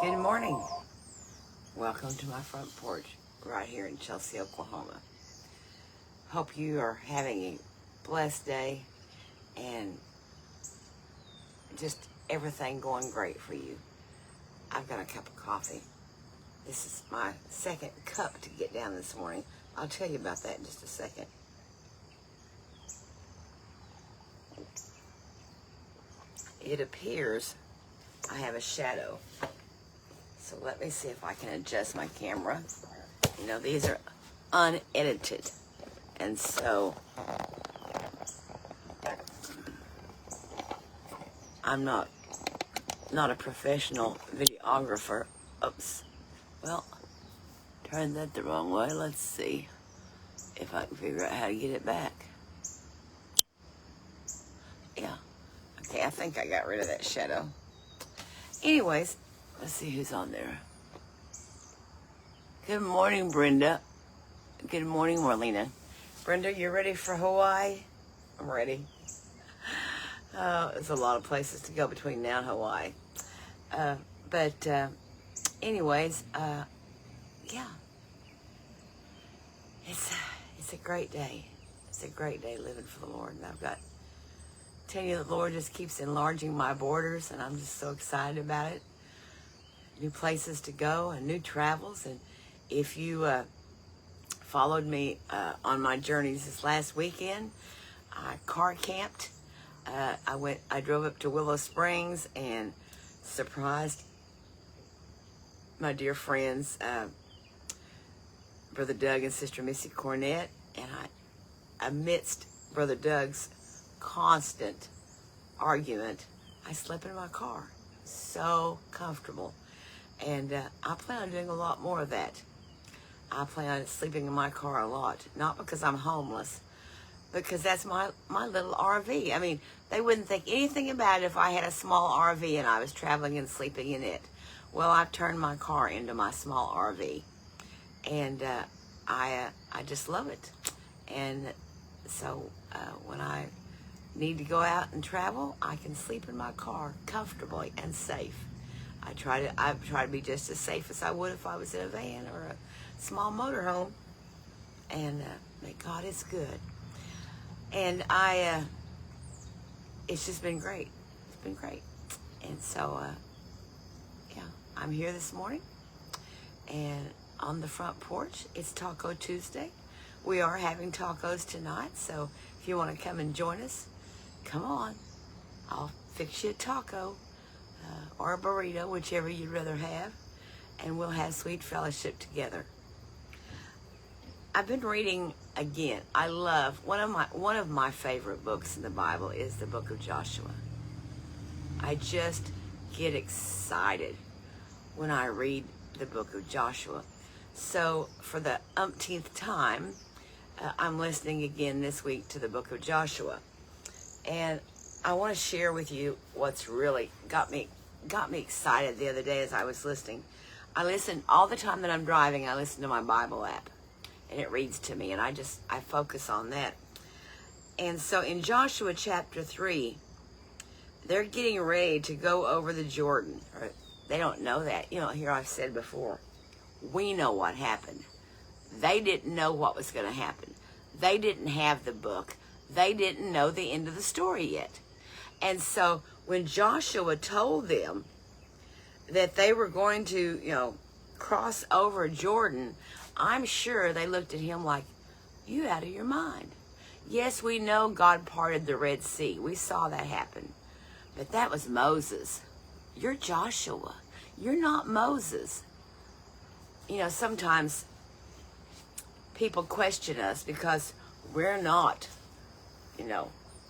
Good morning. Welcome to my front porch right here in Chelsea, Oklahoma. Hope you are having a blessed day and just everything going great for you. I've got a cup of coffee. This is my second cup to get down this morning. I'll tell you about that in just a second. It appears I have a shadow. So let me see if I can adjust my camera. You know, these are unedited. And so I'm not a professional videographer. Oops. Well, turned that the wrong way. Let's see if I can figure out how to get it back. Yeah. Okay, I think I got rid of that shadow. Anyways, let's see who's on there. Good morning, Brenda. Good morning, Marlena. Brenda, you ready for Hawaii? I'm ready. There's a lot of places to go between now and Hawaii. But anyways, yeah. It's a great day. It's a great day living for the Lord. And I've got, tell you, the Lord just keeps enlarging my borders, and I'm just so excited about it. New places to go and new travels. And if you followed me on my journeys this last weekend, I car camped. I drove up to Willow Springs and surprised my dear friends, Brother Doug and Sister Missy Cornett. And amidst Brother Doug's constant argument, I slept in my car. So comfortable. And I plan on doing a lot more of that. I plan on sleeping in my car a lot. Not because I'm homeless, because that's my little RV. I mean, they wouldn't think anything about it if I had a small RV and I was traveling and sleeping in it. Well, I've turned my car into my small RV. And I just love it. And so when I need to go out and travel, I can sleep in my car comfortably and safe. I try to be just as safe as I would if I was in a van or a small motorhome. And God is good. And it's just been great. It's been great. And so, yeah, I'm here this morning. And on the front porch, it's Taco Tuesday. We are having tacos tonight. So if you want to come and join us, come on. I'll fix you a taco. Or a burrito, whichever you'd rather have, and we'll have sweet fellowship together. I've been reading again. I love one of my favorite books in the Bible is the book of Joshua. I just get excited when I read the book of Joshua. So for the umpteenth time, I'm listening again this week to the book of Joshua, and I want to share with you what's really got me excited the other day as I was listening. I listen all the time that I'm driving. I listen to my Bible app, and it reads to me, and I focus on that. And so in Joshua chapter 3, they're getting ready to go over the Jordan. Or they don't know that. You know, here I've said before, we know what happened. They didn't know what was going to happen. They didn't have the book. They didn't know the end of the story yet. And so when Joshua told them that they were going to, cross over Jordan, I'm sure they looked at him like, you out of your mind. Yes, we know God parted the Red Sea. We saw that happen. But that was Moses. You're Joshua. You're not Moses. Sometimes people question us because we're not,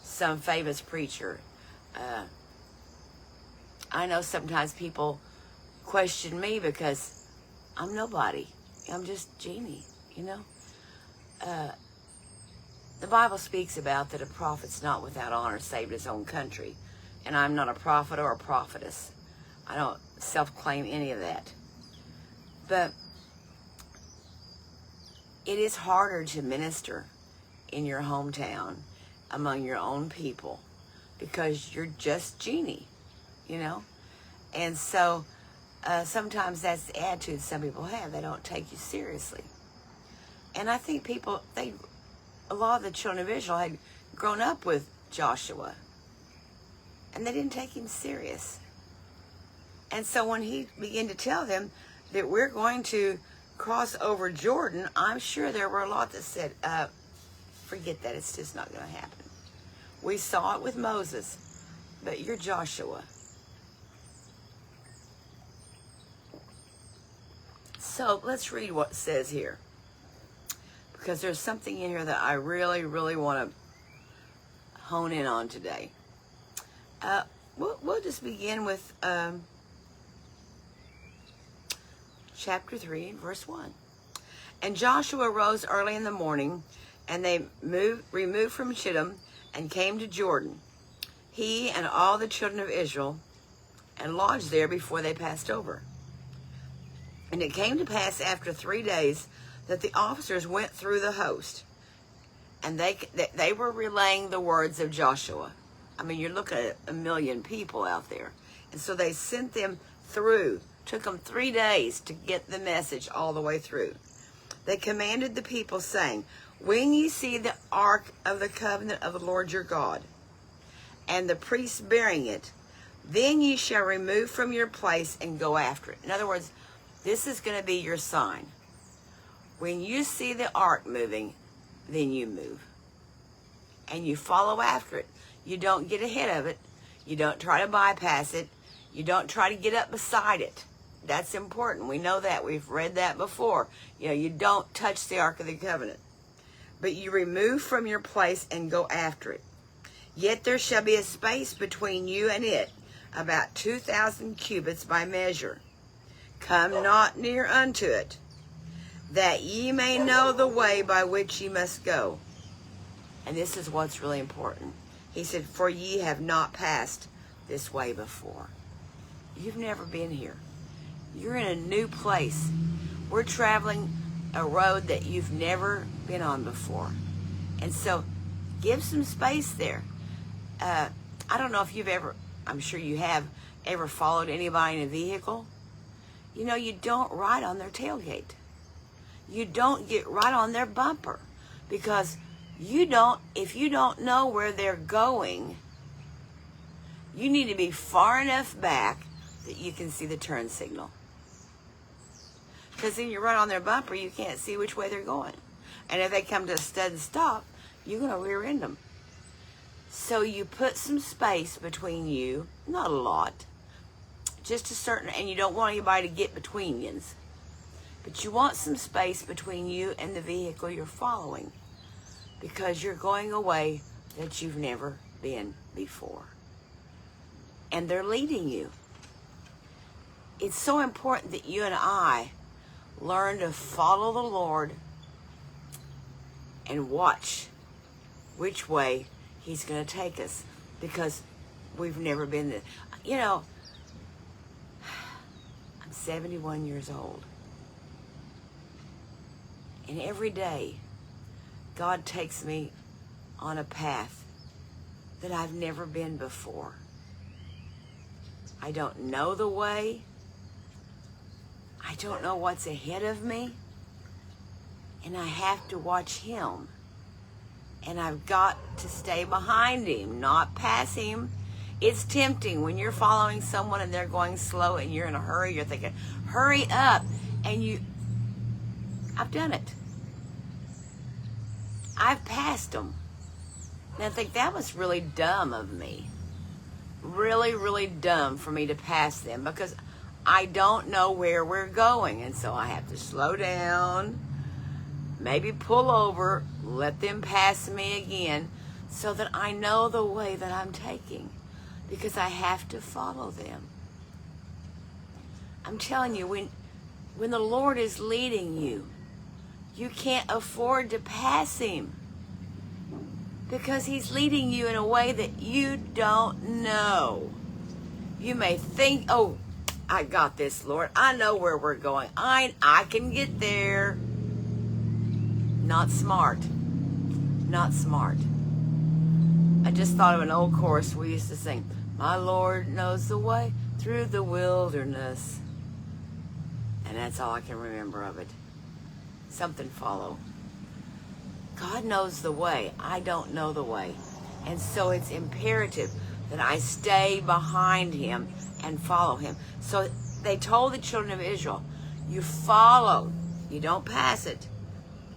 some famous preacher. I know sometimes people question me because I'm nobody. I'm just Jeannie, The Bible speaks about that a prophet's not without honor save his own country. And I'm not a prophet or a prophetess. I don't self-claim any of that. But it is harder to minister in your hometown among your own people because you're just Jeannie, And so sometimes that's the attitude some people have. They don't take you seriously. And I think a lot of the children of Israel had grown up with Joshua, and they didn't take him serious. And so when he began to tell them that we're going to cross over Jordan, I'm sure there were a lot that said, forget that, it's just not going to happen. We saw it with Moses, but you're Joshua. So let's read what it says here, because there's something in here that I really, really want to hone in on today. We'll just begin with chapter 3, verse 1. And Joshua rose early in the morning, and they removed from Shittim and came to Jordan, he and all the children of Israel, and lodged there before they passed over. And it came to pass after 3 days that the officers went through the host, and they were relaying the words of Joshua. I mean, you're looking at 1 million people out there. And so they sent them through. Took them 3 days to get the message all the way through. They commanded the people, saying, when ye see the ark of the covenant of the Lord your God, and the priests bearing it, then ye shall remove from your place and go after it. In other words, this is going to be your sign. When you see the ark moving, then you move. And you follow after it. You don't get ahead of it. You don't try to bypass it. You don't try to get up beside it. That's important. We know that. We've read that before. You don't touch the Ark of the Covenant. But you remove from your place and go after it. Yet there shall be a space between you and it, about 2,000 cubits by measure. Come not near unto it, that ye may know the way by which ye must go. And this is what's really important. He said, for ye have not passed this way before. You've never been here. You're in a new place. We're traveling a road that you've never been on before. And so give some space there. I don't know if you've ever, I'm sure you have, ever followed anybody in a vehicle. You don't ride on their tailgate. You don't get right on their bumper, because if you don't know where they're going, you need to be far enough back that you can see the turn signal. Because then you run on their bumper, you can't see which way they're going. And if they come to a sudden stop, you're going to rear end them. So you put some space between you, not a lot, just a certain, and you don't want anybody to get between you. But you want some space between you and the vehicle you're following, because you're going a way that you've never been before. And they're leading you. It's so important that you and I learn to follow the Lord and watch which way he's going to take us, because we've never been there. I'm 71 years old. And every day, God takes me on a path that I've never been before. I don't know the way. I don't know what's ahead of me. And I have to watch him. And I've got to stay behind him, not pass him. It's tempting when you're following someone and they're going slow and you're in a hurry. You're thinking, hurry up. And I've done it. I've passed them. And I think that was really dumb of me. Really, really dumb for me to pass them, because I don't know where we're going. And so I have to slow down, maybe pull over, let them pass me again, so that I know the way that I'm taking, because I have to follow them. I'm telling you, when the Lord is leading you, you can't afford to pass him, because he's leading you in a way that you don't know. You may think, oh, I got this, Lord. I know where we're going. I can get there. Not smart. Not smart. I just thought of an old chorus we used to sing. My Lord knows the way through the wilderness. And that's all I can remember of it. Something follow. God knows the way. I don't know the way. And so it's imperative that I stay behind him and follow him. So they told the children of Israel, you follow, you don't pass it.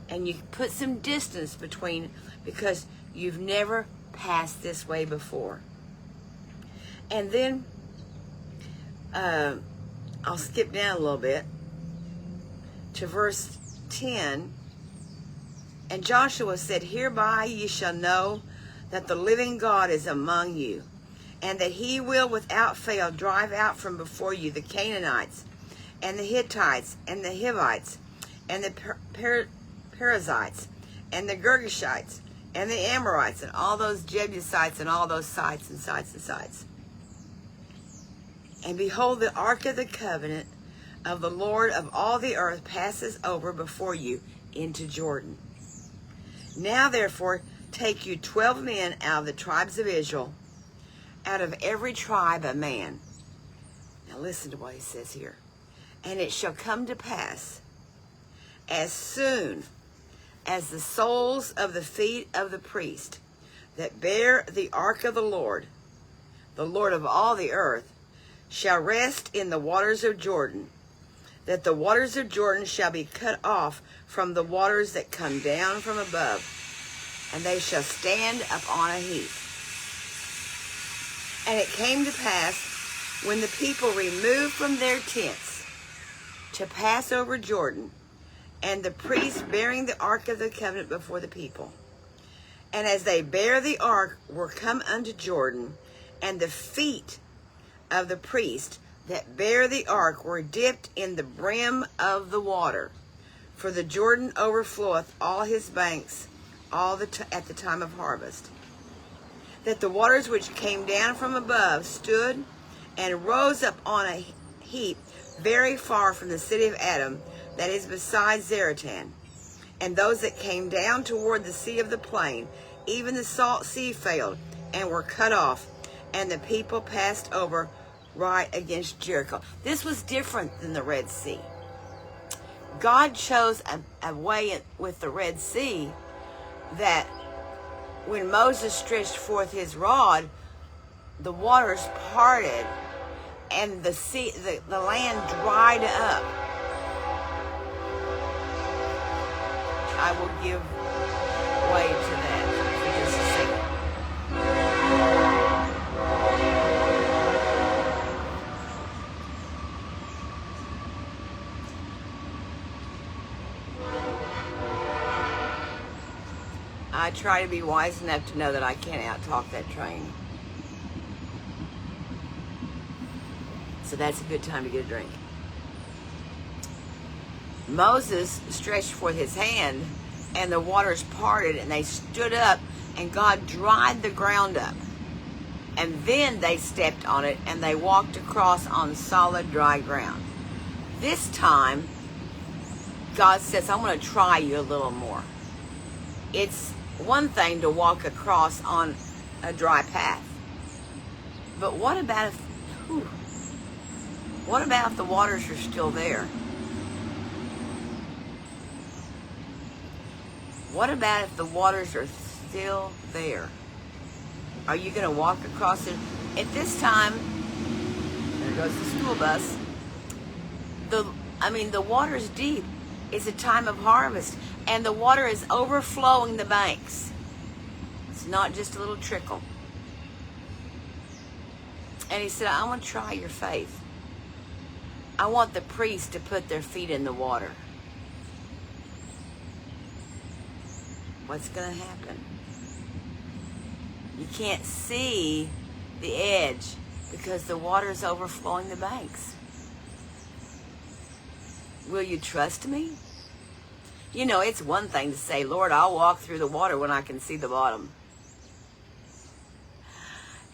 And you put some distance between, because you've never passed this way before. And then, I'll skip down a little bit to verse 10. And Joshua said, hereby ye shall know that the living God is among you, and that he will without fail drive out from before you the Canaanites, and the Hittites, and the Hivites, and the Perizzites, and the Girgashites, and the Amorites, and all those Jebusites, and all those sites and sites and sites. And behold, the ark of the covenant of the Lord of all the earth passes over before you into Jordan. Now therefore take you 12 men out of the tribes of Israel, out of every tribe a man. Now listen to what he says here. And it shall come to pass, as soon as the soles of the feet of the priest that bear the ark of the Lord of all the earth, shall rest in the waters of Jordan, that the waters of Jordan shall be cut off from the waters that come down from above, and they shall stand up on a heap. And it came to pass, when the people removed from their tents to pass over Jordan, and the priests bearing the ark of the covenant before the people, and as they bare the ark were come unto Jordan, and the feet of the priest that bare the ark were dipped in the brim of the water, for the Jordan overfloweth all his banks at the time of harvest. That the waters which came down from above stood and rose up on a heap very far from the city of Adam, that is beside Zaratan. And those that came down toward the sea of the plain, even the salt sea failed, and were cut off, and the people passed over right against Jericho. This was different than the Red Sea. God chose a way with the Red Sea that when Moses stretched forth his rod, the waters parted and the land dried up. I will give way to that for just a second. I try to be wise enough to know that I can't out-talk that train. So that's a good time to get a drink. Moses stretched forth his hand, and the waters parted, and they stood up, and God dried the ground up. And then they stepped on it, and they walked across on solid, dry ground. This time, God says, I'm going to try you a little more. It's one thing to walk across on a dry path. But what about if the waters are still there? What about if the waters are still there? Are you going to walk across it? At this time, there goes the school bus. The water's deep. It's a time of harvest, and the water is overflowing the banks. It's not just a little trickle. And he said, I want to try your faith. I want the priests to put their feet in the water. What's going to happen? You can't see the edge because the water is overflowing the banks. Will you trust me? You know, it's one thing to say, Lord, I'll walk through the water when I can see the bottom.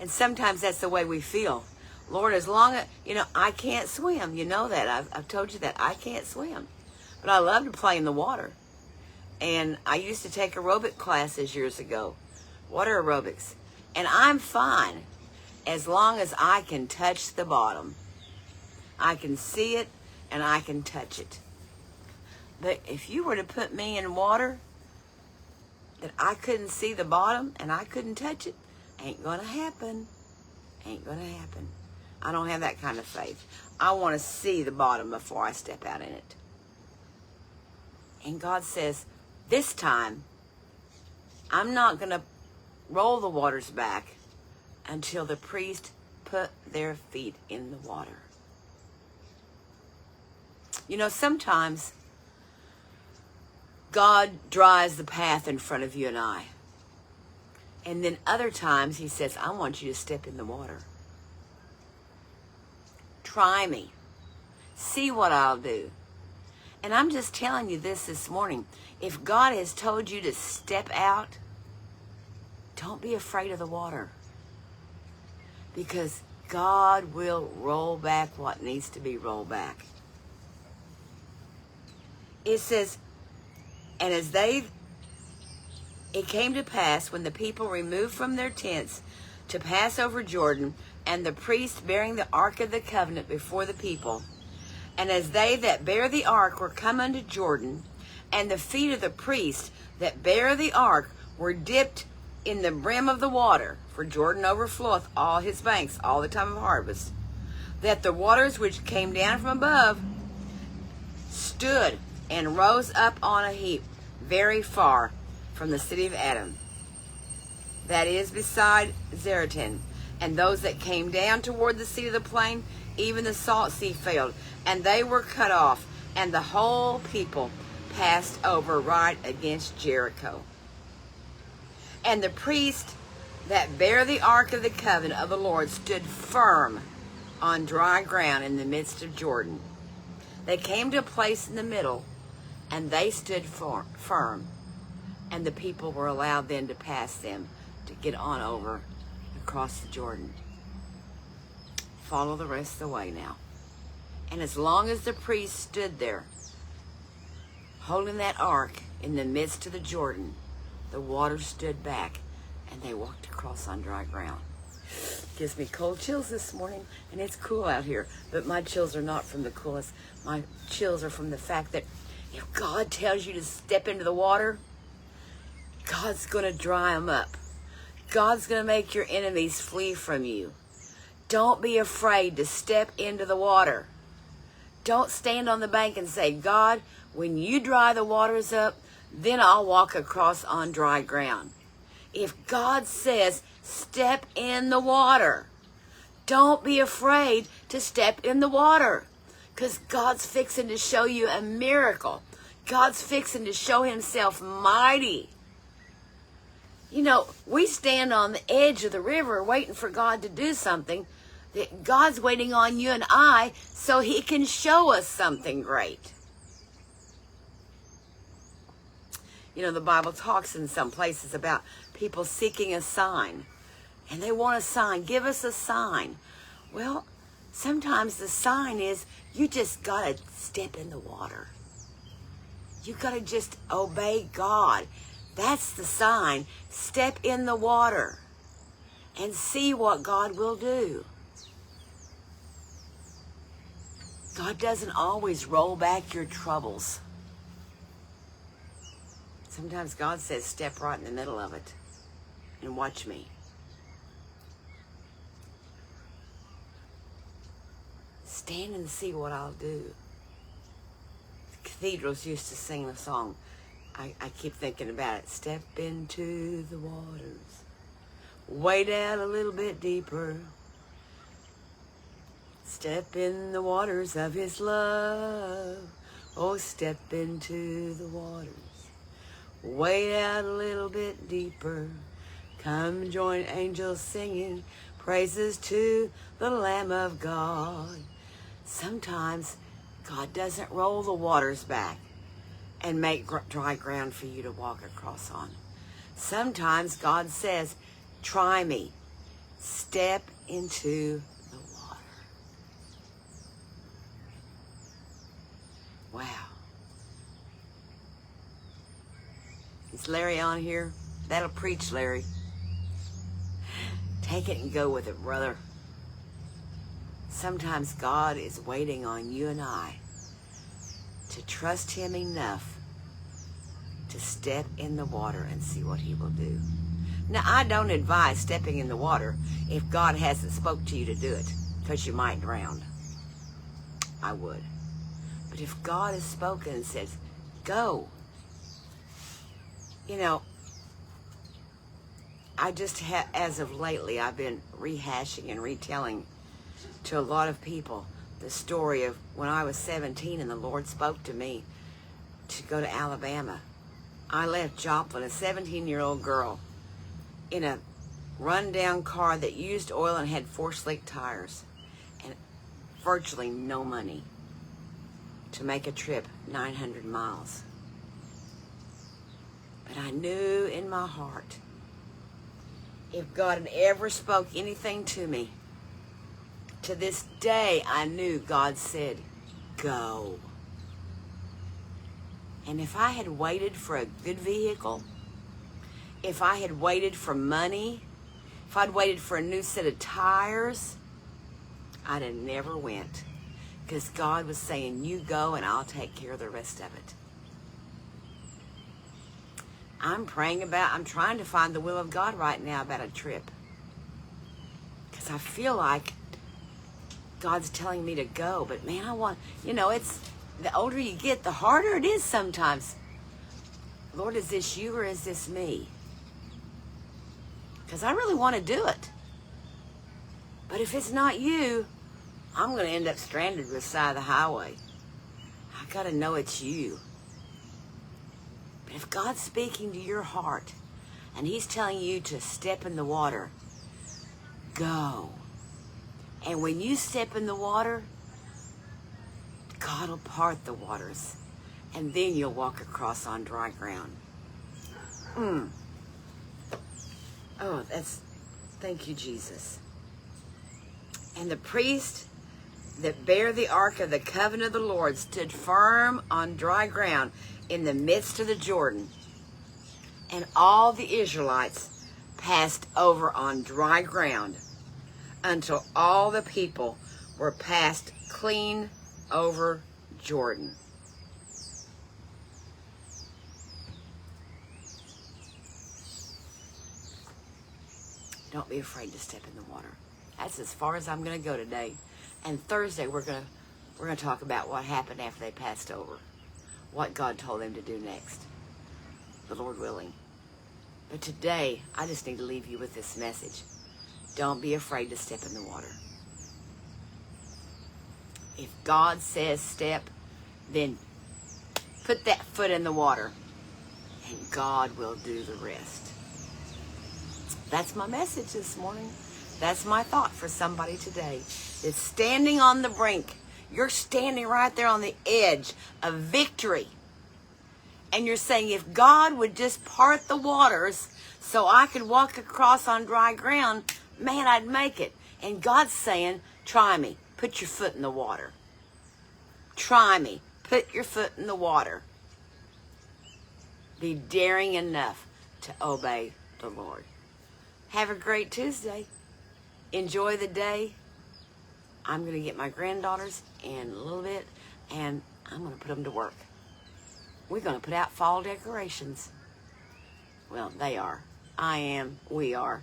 And sometimes that's the way we feel. Lord, as long as, I can't swim. You know that. I've told you that. I can't swim. But I love to play in the water. And I used to take aerobic classes years ago. Water aerobics. And I'm fine as long as I can touch the bottom. I can see it and I can touch it. But if you were to put me in water that I couldn't see the bottom and I couldn't touch it, ain't gonna happen. Ain't gonna happen. I don't have that kind of faith. I want to see the bottom before I step out in it. And God says, this time, I'm not gonna roll the waters back until the priest put their feet in the water. You know, sometimes God dries the path in front of you and I. And then other times he says, I want you to step in the water. Try me. See what I'll do. And I'm just telling you this morning. If God has told you to step out, don't be afraid of the water. Because God will roll back what needs to be rolled back. It says, and it came to pass when the people removed from their tents to pass over Jordan, and the priest bearing the ark of the covenant before the people, and as they that bear the ark were come unto Jordan, and the feet of the priest that bear the ark were dipped in the brim of the water, for Jordan overfloweth all his banks all the time of harvest, that the waters which came down from above stood and rose up on a heap very far from the city of Adam, that is beside Zeratan. And those that came down toward the sea of the plain, even the salt sea failed, and they were cut off, and the whole people passed over right against Jericho. And the priest that bare the ark of the covenant of the Lord stood firm on dry ground in the midst of Jordan. They came to a place in the middle, and they stood firm, and the people were allowed then to pass them to get on over across the Jordan. Follow the rest of the way now. And as long as the priest stood there, holding that ark in the midst of the Jordan, the water stood back, and they walked across on dry ground. Gives me cold chills this morning, and it's cool out here, but my chills are not from the coolest. My chills are from the fact that if God tells you to step into the water, God's going to dry them up. God's going to make your enemies flee from you. Don't be afraid to step into the water. Don't stand on the bank and say, God, when you dry the waters up, then I'll walk across on dry ground. If God says, step in the water, don't be afraid to step in the water, because God's fixing to show you a miracle. God's fixing to show himself mighty. You know, we stand on the edge of the river waiting for God to do something. That God's waiting on you and I so he can show us something great. You know, the Bible talks in some places about people seeking a sign. And they want a sign. Give us a sign. Well, sometimes the sign is you just got to step in the water. You got to just obey God. That's the sign. Step in the water and see what God will do. God doesn't always roll back your troubles. Sometimes God says, step right in the middle of it and watch me. Stand and see what I'll do. The cathedrals used to sing the song. I keep thinking about it. Step into the waters. Way down a little bit deeper. Step in the waters of his love. Oh, step into the waters. Way down a little bit deeper. Come join angels singing praises to the Lamb of God. Sometimes God doesn't roll the waters back and make dry ground for you to walk across on. Sometimes God says, try me. Step into the water. Wow. Is Larry on here? That'll preach, Larry. Take it and go with it, brother. Sometimes God is waiting on you and I to trust him enough to step in the water and see what he will do. Now, I don't advise stepping in the water if God hasn't spoke to you to do it, because you might drown. I would. But if God has spoken and says, go, you know, I just have, as of lately, I've been rehashing and retelling to a lot of people the story of when I was 17 and the Lord spoke to me to go to Alabama. I left Joplin, a 17-year-old girl, in a run-down car that used oil and had 4 slick tires and virtually no money to make a trip 900 miles. But I knew in my heart, if God had ever spoke anything to me, to this day I knew God said, go. And if I had waited for a good vehicle, if I had waited for money, if I'd waited for a new set of tires, I'd have never went. Because God was saying, you go and I'll take care of the rest of it. I'm trying to find the will of God right now about a trip. Because I feel like God's telling me to go. But man, it's the older you get, the harder it is sometimes. Lord, is this you or is this me? Because I really want to do it. But if it's not you, I'm going to end up stranded beside the highway. I got to know it's you. But if God's speaking to your heart and he's telling you to step in the water, go. And when you step in the water, God will part the waters. And then you'll walk across on dry ground. Oh, thank you, Jesus. And the priest that bare the ark of the covenant of the Lord stood firm on dry ground in the midst of the Jordan. And all the Israelites passed over on dry ground until all the people were passed clean over Jordan. Don't be afraid to step in the water. That's as far as I'm going to go today. And Thursday we're going to talk about what happened after they passed over. What God told them to do next. The Lord willing. But today, I just need to leave you with this message. Don't be afraid to step in the water. If God says step, then put that foot in the water. And God will do the rest. That's my message this morning. That's my thought for somebody today. It's standing on the brink. You're standing right there on the edge of victory. And you're saying, if God would just part the waters so I could walk across on dry ground, man, I'd make it. And God's saying, try me. Put your foot in the water. Try me. Put your foot in the water. Be daring enough to obey the Lord. Have a great Tuesday. Enjoy the day. I'm going to get my granddaughters in a little bit, and I'm going to put them to work. We're going to put out fall decorations. Well, they are. I am. We are.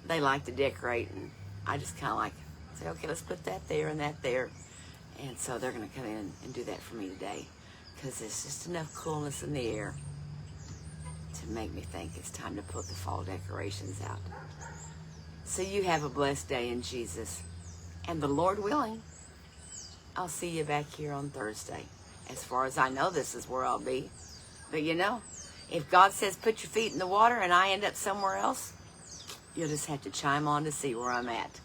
They like to decorate, and I just kind of like say, okay, let's put that there and that there. And so they're going to come in and do that for me today, because there's just enough coolness in the air to make me think it's time to put the fall decorations out. So you have a blessed day in Jesus. And the Lord willing, I'll see you back here on Thursday. As far as I know, this is where I'll be. But you know, if God says put your feet in the water and I end up somewhere else, you'll just have to chime on to see where I'm at.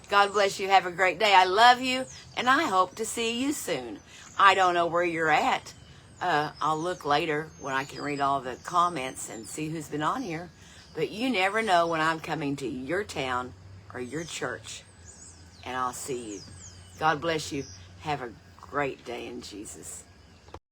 God bless you. Have a great day. I love you, and I hope to see you soon. I don't know where you're at. I'll look later when I can read all the comments and see who's been on here. But you never know when I'm coming to your town or your church. And I'll see you. God bless you. Have a great day in Jesus.